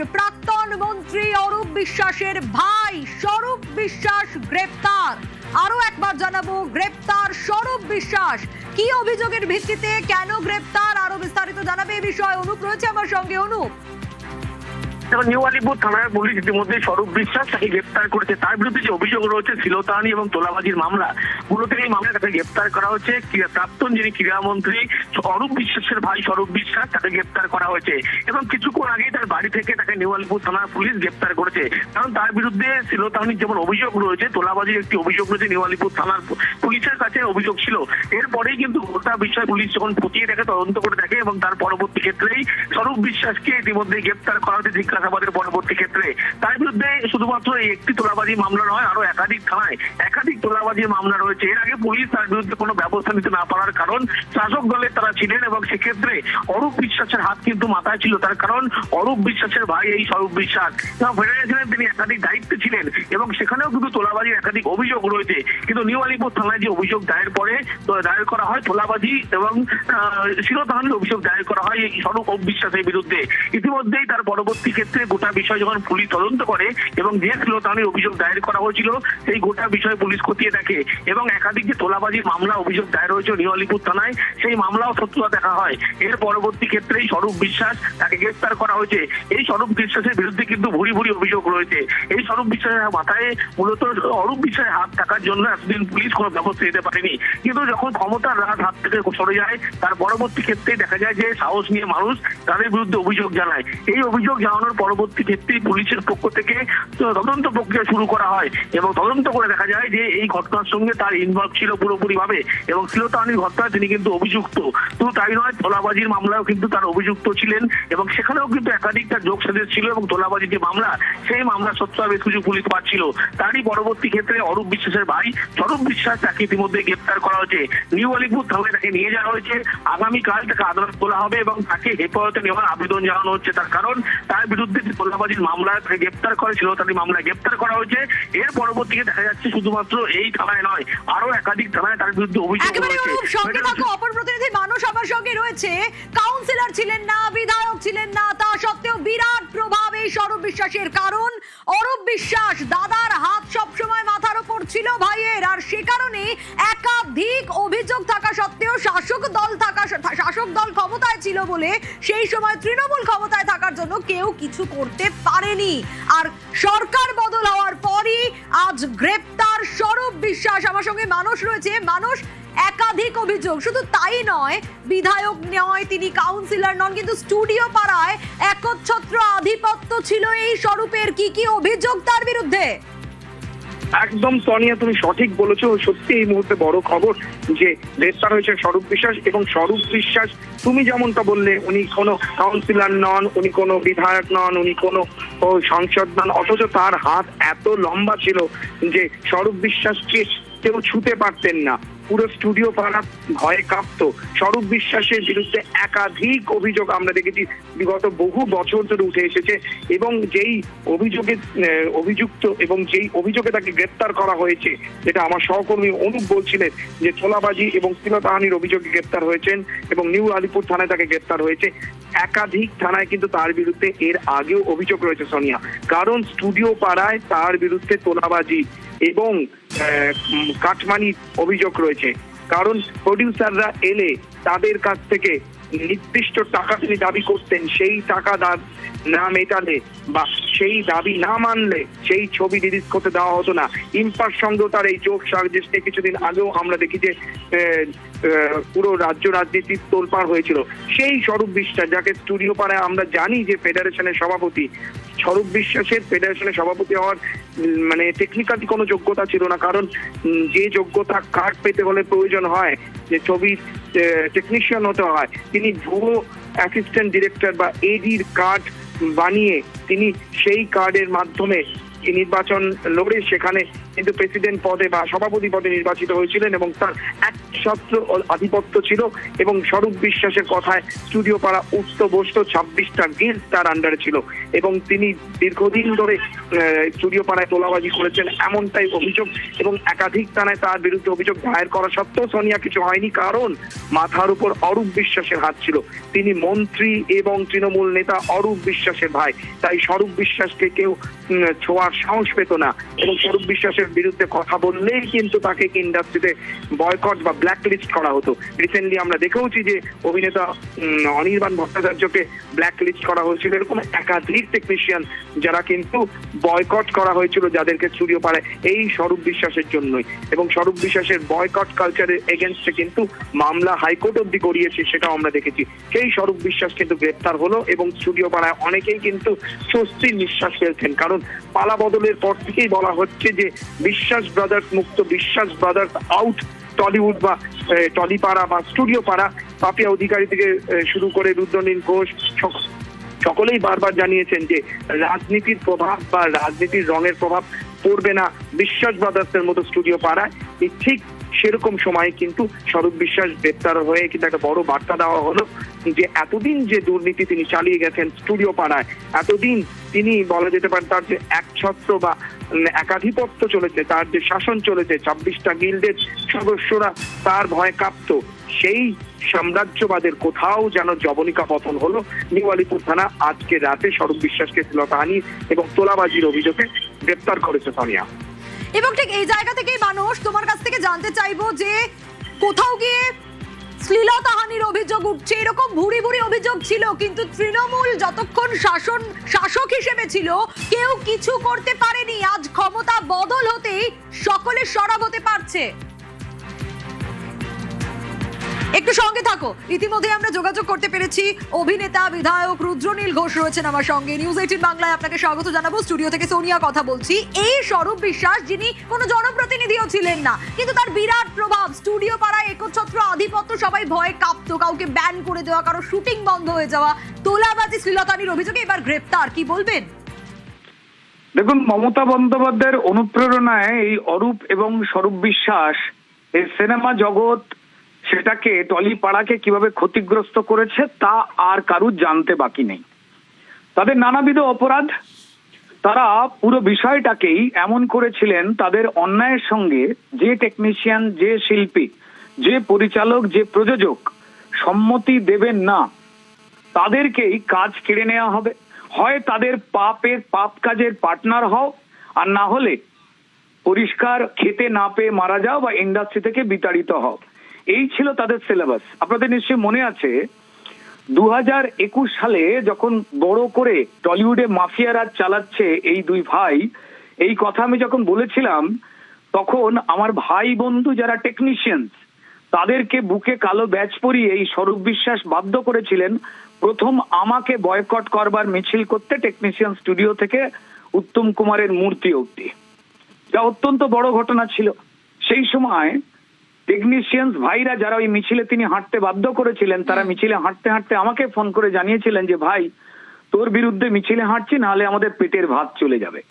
প্রাক্তন মন্ত্রী অরূপ বিশ্বাসের ভাই স্বরূপ বিশ্বাস গ্রেপ্তার। আরো একবার জানাবো, গ্রেপ্তার স্বরূপ বিশ্বাস। কি অভিযোগের ভিত্তিতে, কেন গ্রেপ্তার, আরো বিস্তারিত জানাবে এই বিষয়ে অনুপ রয়েছে আমার সঙ্গে। অনুপ, নিউ আলিপুর থানার পুলিশ ইতিমধ্যে স্বরূপ বিশ্বাস তাকে গ্রেপ্তার করেছে। তার বিরুদ্ধে যে অভিযোগ রয়েছে শ্লীলতাহানি এবং তোলাবাজির মামলা, মূলত এই মামলায় তাকে গ্রেপ্তার করা হয়েছে। প্রাক্তন যিনি ক্রীড়ামন্ত্রী অরূপ বিশ্বাসের ভাই স্বরূপ বিশ্বাস তাকে গ্রেপ্তার করা হয়েছে এবং কিছুক্ষণ আগেই তার বাড়ি থেকে তাকে নিউ আলিপুর থানার পুলিশ গ্রেপ্তার করেছে। কারণ তার বিরুদ্ধে শ্লীলতাহানির যেমন অভিযোগ রয়েছে, তোলাবাজির একটি অভিযোগ রয়েছে নিউ আলিপুর থানার পুলিশের কাছে অভিযোগ ছিল। এরপরেই কিন্তু গোটা বিষয় পুলিশ যখন খতিয়ে দেখে, তদন্ত করে দেখে এবং তার পরবর্তী ক্ষেত্রেই স্বরূপ বিশ্বাসকে ইতিমধ্যে গ্রেপ্তার করা হয়েছে জিজ্ঞাসাবাদের পরবর্তী ক্ষেত্রে। তার বিরুদ্ধে শুধুমাত্র এই একটি তোলাবাজি মামলা নয়, আরো একাধিক থানায় একাধিক তোলাবাজির মামলা রয়েছে। এর আগে পুলিশ তার বিরুদ্ধে কোনো ব্যবস্থা নিতে না পারার কারণ শাসক দলের তারা ছিলেন এবং সেক্ষেত্রে অরূপ বিশ্বাসের হাত কিন্তু মাথায় ছিল। তার কারণ অরূপ বিশ্বাসের ভাই এই স্বরূপ বিশ্বাস ফেডারেশনের তিনি একাধিক দায়িত্বে ছিলেন এবং সেখানেও কিন্তু তোলাবাজির একাধিক অভিযোগ রয়েছে। কিন্তু নিউ আলিপুর থানায় যে অভিযোগ দায়ের করা হয় তোলাবাজি এবং শ্লীলতাহানির অভিযোগ দায়ের করা হয় এই স্বরূপ বিশ্বাসের বিরুদ্ধে। ইতিমধ্যেই তার পরবর্তী ক্ষেত্রে গোটা বিষয় যখন পুলিশ তদন্ত করে এবং যে শ্লীলতাহানির অভিযোগ দায়ের করা হয়েছিল সেই গোটা বিষয় পুলিশ খতিয়ে দেখে এবং একাধিক যে তোলাবাজির মামলা অভিযোগ দায়ের হয়েছে নিউ আলিপুর থানায় সেই মামলাও সত্যতা দেখা হয়। এর পরবর্তী ক্ষেত্রেই স্বরূপ বিশ্বাস তাকে গ্রেপ্তার করা হয়েছে। এই স্বরূপ বিশ্বাসের বিরুদ্ধে কিন্তু ভুরি ভুরি অভিযোগ রয়েছে। এই স্বরূপ বিশ্বাসের মাথায় মূলত অরূপ বিশ্বাসের হাত থাকার জন্য এতদিন পুলিশ কোনো ব্যবস্থা নিতে পারেনি। কিন্তু যখন ক্ষমতার রাত হাত থেকে সরে যায় তার পরবর্তী ক্ষেত্রে দেখা যায় যে সাহস নিয়ে মানুষ তাদের বিরুদ্ধে অভিযোগ জানায়। এই অভিযোগ জানানোর পরবর্তী ক্ষেত্রে পুলিশের পক্ষ থেকে তদন্ত প্রক্রিয়া শুরু করা হয় এবং তদন্ত করে দেখা যায় যে এই ঘটনার সঙ্গে তার ইনভলভ ছিল পুরোপুরি ভাবে এবং শ্লীলতাহানির ঘটনায় তিনি কিন্তু অভিযুক্ত। শুধু তাই নয়, তোলাবাজির মামলাও কিন্তু তার অভিযুক্ত ছিলেন এবং সেখানেও কিন্তু একাধিক তার যোগ সাজেশ ছিল এবং তোলাবাজির যে মামলা সেই মামলা সত্যতা বেশ কিছু পুলিশ পাচ্ছিল। তারই পরবর্তী ক্ষেত্রে অরূপ বিশ্বাসের ভাই স্বরূপ বিশ্বাস তাকে ইতিমধ্যে গ্রেপ্তার করা হয়েছে। নিউ আলিপুর থানায় তাকে নিয়ে যাওয়া হয়েছে। আগামীকাল তাকে আদালত তোলা হবে এবং তাকে হেফাজতে নেওয়ার আবেদন জানানো হচ্ছে। তার কারণ তার বিরুদ্ধে তোলাবাজির মামলায় তাকে গ্রেপ্তার করেছিল, তার মামলায় গ্রেপ্তার করা হয়েছে। এর পরবর্তীতে দেখা যাচ্ছে শুধুমাত্র এই থানায় নয়, আরো একাধিক থানায় তার বিরুদ্ধে অভিযোগ রয়েছে। অপর প্রতিনিধি মানুষ আমার সঙ্গে রয়েছে। কাউন্সিলর ছিলেন না, বিধায়ক ছিলেন না, তা সত্ত্বেও বিরাট প্রভাব এই স্বরূপ বিশ্বাসের। কারণ অরূপ বিশ্বাস দাদার হাত সবসময় মাথার উপর ছিল ভাইয়ের, আর সে কারণে একাধিক অভিযোগ থাকা সত্ত্বেও শাসক দল ক্ষমতায় ছিল বলে সেই সময় তৃণমূল ক্ষমতায় থাকার জন্য কেউ কিছু করতে পারেনি। আর সরকার বদল হওয়ার পরই আজ গ্রেপ্তার স্বরূপ বিশ্বাস। আমার সঙ্গে মানুষ রয়েছে। মানুষ, একাধিক অভিযোগ, শুধু তাই নয়, বিধায়ক নয়, তিনি কাউন্সিলর নন, কিন্তু স্টুডিও পাড়ায় একচ্ছত্র আধিপত্য ছিল এই স্বরূপের। কি কি অভিযোগ তার বিরুদ্ধে? একদম সোনিয়া, তুমি সঠিক বলেছো। সত্যি এই মুহূর্তে বড় খবর যে গ্রেপ্তার হয়েছে স্বরূপ বিশ্বাস। এবং স্বরূপ বিশ্বাস তুমি যেমনটা বললে, উনি কোনো কাউন্সিলর নন, উনি কোনো বিধায়ক নন, উনি কোনো সাংসদ নন, অথচ তার হাত এত লম্বা ছিল যে স্বরূপ বিশ্বাসকে কেউ ছুতে পারতেন না। পুরো স্টুডিও পাড়া ভয়ে কাঁপত। স্বরূপ বিশ্বাসের বিরুদ্ধে একাধিক অভিযোগ আমরা দেখেছি বিগত বহু বছর ধরে উঠে এসেছে এবং যেই অভিযুক্ত এবং যেই অভিযোগে তাকে গ্রেপ্তার করা হয়েছে, যেটা আমার সহকর্মী অনুপ বলছিলেন যে তোলাবাজি এবং শ্লীলতাহানির অভিযোগে গ্রেপ্তার হয়েছেন এবং নিউ আলিপুর থানায় তাকে গ্রেপ্তার হয়েছে। একাধিক থানায় কিন্তু তার বিরুদ্ধে এর আগেও অভিযোগ রয়েছে সোনিয়া। কারণ স্টুডিও পাড়ায় তার বিরুদ্ধে তোলাবাজি এবং কাটমানির অভিযোগ রয়েছে। কারণ প্রডিউসাররা এলে তাদের কাছ থেকে নির্দিষ্ট টাকা তিনি দাবি করতেন, সেই টাকা না মেটালে বা সেই দাবি না মানলে সেই ছবি রিলিজ করতে দেওয়া হতো না। ইম্পার সঙ্গেও তার এই যোগ সাজেশ নিয়ে কিছুদিন আগেও আমরা দেখি যে পুরো রাজ্য রাজনীতির তোলপাড় হয়েছিল। সেই স্বরূপ বিশ্বাস, যাকে স্টুডিও পাড়ায় আমরা জানি যে ফেডারেশনের সভাপতি, স্বরূপ বিশ্বাসের ফেডারেশনের সভাপতি হওয়ার মানে টেকনিক্যালি কোনো যোগ্যতা ছিল না। কারণ যে যোগ্যতা কার্ড পেতে হলে প্রয়োজন হয়, যে ছবির টেকনিশিয়ান হতে হয়, তিনি ভুয়ো অ্যাসিস্ট্যান্ট ডিরেক্টর বা এডির কার্ড বানিয়ে তিনি সেই কার্ডের মাধ্যমে নির্বাচন লড়ে সেখানে কিন্তু প্রেসিডেন্ট পদে বা সভাপতি পদে নির্বাচিত হয়েছিলেন এবং তার একছত্র আধিপত্য ছিল এবং স্বরূপ বিশ্বাসের কথায় স্টুডিও পাড়া উঠত বসত 26টা গিল্ড তার আন্ডারে ছিল এবং তিনি দীর্ঘদিন ধরে স্টুডিও পাড়ায় তোলাবাজি করেছেন এমনটাই অভিযোগ এবং একাধিক থানায় তার বিরুদ্ধে অভিযোগ দায়ের করা সত্ত্বেও সোনিয়া কিছু হয়নি, কারণ মাথার উপর অরূপ বিশ্বাসের হাত ছিল। তিনি মন্ত্রী এবং তৃণমূল নেতা অরূপ বিশ্বাসের ভাই, তাই স্বরূপ বিশ্বাসকে কেউ ছোঁয়ার সাহস পেত না এবং স্বরূপ বিশ্বাসের বিরুদ্ধে কথা বললেই কিন্তু তাকে ইন্ডাস্ট্রিতে বয়কট বা ব্ল্যাক লিস্ট করা হতো। রিসেন্টলি আমরা দেখেওছি যে অভিনেতা অনির্বাণ ভট্টাচার্যকে ব্ল্যাক লিস্ট করা হয়েছিল। এরকম একাধিক টেকনিশিয়ান যারা কিন্তু বয়কট করা হয়েছিল যাদেরকে স্টুডিও পাড়ায় এই স্বরূপ বিশ্বাসের জন্যই, এবং স্বরূপ বিশ্বাসের বয়কট কালচারের এগেনস্টে কিন্তু মামলা হাইকোর্ট অব্দি করিয়েছে, সেটাও আমরা দেখেছি। সেই স্বরূপ বিশ্বাস কিন্তু গ্রেপ্তার হলো এবং স্টুডিও পাড়ায় অনেকেই কিন্তু স্বস্তির নিঃশ্বাস ফেলছেন, কারণ পালা বদলের পর থেকেই বলা হচ্ছে যে বিশ্বাস ব্রাদার্স মুক্ত, বিশ্বাস ব্রাদার্স আউট। টলিউড বা টলিপাড়া বা স্টুডিও পাড়া, পাপিয়া অধিকারী থেকে শুরু করে রুদ্রনীল ঘোষ সকলেই বারবার জানিয়েছেন যে রাজনীতির প্রভাব বা রাজনীতির রঙের প্রভাব পড়বে না বিশ্বাস ব্রাদার্সের মতো স্টুডিও পাড়ায়। ঠিক সেরকম সময় কিন্তু স্বরূপ বিশ্বাস গ্রেপ্তার হয়ে কিন্তু একটা বড় বার্তা দেওয়া হলো যে এতদিন যে দুর্নীতি তিনি চালিয়ে গেছেন স্টুডিও পাড়ায়, এতদিন তিনি বলা যেতে পারে তার যে একছত্র বা একাধিপত্য চলেছে, তার যে শাসন চলেছে, 26টা গিল্ডের সদস্যরা তার ভয়ে কাঁপত, সেই সাম্রাজ্যবাদের কোথাও যেন জবনিকা পতন হলো। নিউ আলিপুর থানা আজকে রাতে স্বরূপ বিশ্বাসকে শ্লীলতাহানি এবং তোলাবাজির অভিযোগে গ্রেপ্তার করেছে সোনিয়া। এবং ঠিক এই জায়গা থেকেই মানুষ তোমার কাছ থেকে জানতে চাইবো যে কোথাও গিয়ে শ্লীলতাহানির অভিযোগ উঠছে, এরকম ভুরি ভুরি অভিযোগ ছিল, কিন্তু তৃণমূল যতক্ষণ শাসক হিসেবে ছিল কেউ কিছু করতে পারেনি। আজ ক্ষমতা বদল হতেই সকলে সরব হতে পারছে। একটু সঙ্গে থাকো, ইতিমধ্যে আমরা যোগাযোগ করতে পেরেছি অভিনেতা বিধায়ক রুদ্রনীল ঘোষ রয়েছেন আমার সঙ্গে। নিউজ 18 বাংলায় আপনাকে স্বাগত জানাবো। স্টুডিও থেকে সোনিয়া কথা বলছি। এই স্বরূপ বিশ্বাস, যিনি কোনো জনপ্রতিনিধিও ছিলেন না, কিন্তু তার বিরাট প্রভাব, স্টুডিও পাড়ায় একচ্ছত্র আধিপত্য, সবাই ভয়ে কাঁপতো, কাউকে ব্যান করে দেওয়া, কারো শুটিং বন্ধ হয়ে যাওয়া, তোলাবাজি শ্লীলতাহানির অভিযোগে এবার গ্রেপ্তার, কি বলবেন? দেখুন, মমতা বন্দ্যোপাধ্যায়ের অনুপ্রেরণায় এই অরূপ এবং স্বরূপ বিশ্বাস এই সিনেমা জগৎ সেটাকে টলিপাড়াকে কিভাবে ক্ষতিগ্রস্ত করেছে তা আর কারুর জানতে বাকি নেই। তাদের নানাবিধ অপরাধ, তারা পুরো বিষয়টাকেই এমন করেছিলেন তাদের অন্যায়ের সঙ্গে যে টেকনিশিয়ান, যে শিল্পী, যে পরিচালক, যে প্রযোজক সম্মতি দেবেন না তাদেরকেই কাজ কেড়ে নেওয়া হবে। হয় তাদের পাপ কাজের পার্টনার হও, আর না হলে পরিষ্কার খেতে না পেয়ে মারা যাও বা ইন্ডাস্ট্রি থেকে বিতাড়িত হও। এই ছিল তাদের সিলেবাস। আপনাদের নিশ্চয়ই মনে আছে 2021 সালে যখন বড় করে টলিউডে মাফিয়া রাজ চালাচ্ছে এই দুই ভাই, এই কথা আমি যখন বলেছিলাম তখন আমার ভাই বন্ধু যারা টেকনিশিয়ানস তাদেরকে বুকে কালো ব্যাচ পরিয়ে এই স্বরূপ বিশ্বাস বাধ্য করেছিলেন প্রথম আমাকে বয়কট করবার মিছিল করতে টেকনিশিয়ান স্টুডিও থেকে উত্তম কুমারের মূর্তি অবধি, যা অত্যন্ত বড় ঘটনা ছিল। সেই সময় টেকনিশিয়ানস ভাইরা যারা ওই মিছিলে তিনি হাঁটতে বাধ্য করেছিলেন, তারা মিছিলে হাঁটতে হাঁটতে আমাকে ফোন করে জানিয়েছিলেন যে ভাই তোর বিরুদ্ধে মিছিলে হাঁটছি, নাহলে আমাদের পেটের ভাত চলে যাবে।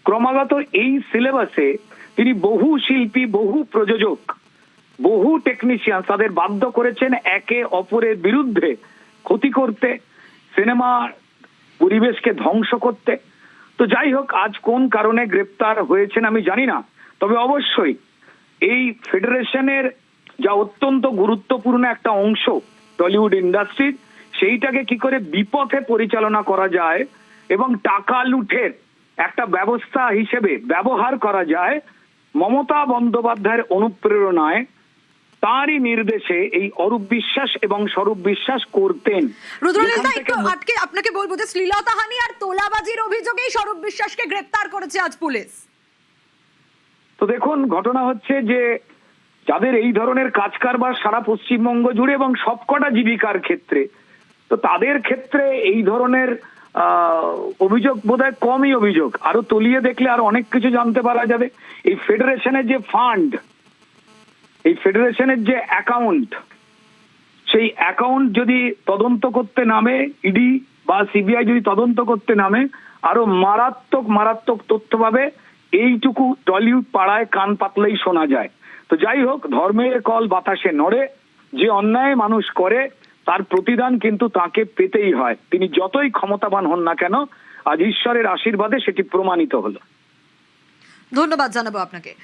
ক্রমাগত এই সিলেবাসে তিনি বহু শিল্পী, বহু প্রযোজক, বহু টেকনিশিয়ান তাদের বাধ্য করেছেন একে অপরের বিরুদ্ধে ক্ষতি করতে, সিনেমার পরিবেশকে ধ্বংস করতে। তো যাই হোক, আজ কোন কারণে গ্রেপ্তার হয়েছেন আমি জানি না, তবে অবশ্যই এই ফেডারেশনের যা অত্যন্ত গুরুত্বপূর্ণ একটা অংশ টলিউড ইন্ডাস্ট্রির, সেইটাকে কি করে বিপথে পরিচালনা করা যায় এবং টাকা লুঠের একটা ব্যবস্থা হিসেবে ব্যবহার করা যায়, মমতা বন্দ্যোপাধ্যায়ের অনুপ্রেরণায় তারই নির্দেশে এই অরূপ বিশ্বাস এবং স্বরূপ বিশ্বাস করতেন। আটকে আপনাকে বলবো যে শ্লীলতাহানি আর তোলাবাজির অভিযোগেই স্বরূপ বিশ্বাসকে গ্রেপ্তার করেছে আজ পুলিশ। তো দেখুন, ঘটনা হচ্ছে যে যাদের এই ধরনের কাজ কারবার সারা পশ্চিমবঙ্গ জুড়ে এবং সবকটা জীবিকার ক্ষেত্রে, তো তাদের ক্ষেত্রে এই ধরনের অভিযোগ বোধহয় কমই অভিযোগ। আরো তলিয়ে দেখলে আরো অনেক কিছু জানতে পারা যাবে। এই ফেডারেশনের যে ফান্ড, এই ফেডারেশনের যে অ্যাকাউন্ট, সেই অ্যাকাউন্ট যদি তদন্ত করতে নামে ইডি বা সিবিআই যদি তদন্ত করতে নামে, আরো মারাত্মক তথ্য পাবে এইটুকু টলিউড পাড়ায় কান পাতলেই শোনা যায়। তো যাই হোক, ধর্মের কল বাতাসে নড়ে, যে অন্যায় মানুষ করে তার প্রতিদান কিন্তু তাকে পেতেই হয়, তিনি যতই ক্ষমতাবান হন না কেন। আজ ঈশ্বরের আশীর্বাদে সেটি প্রমাণিত হলো। ধন্যবাদ জানাবো আপনাকে।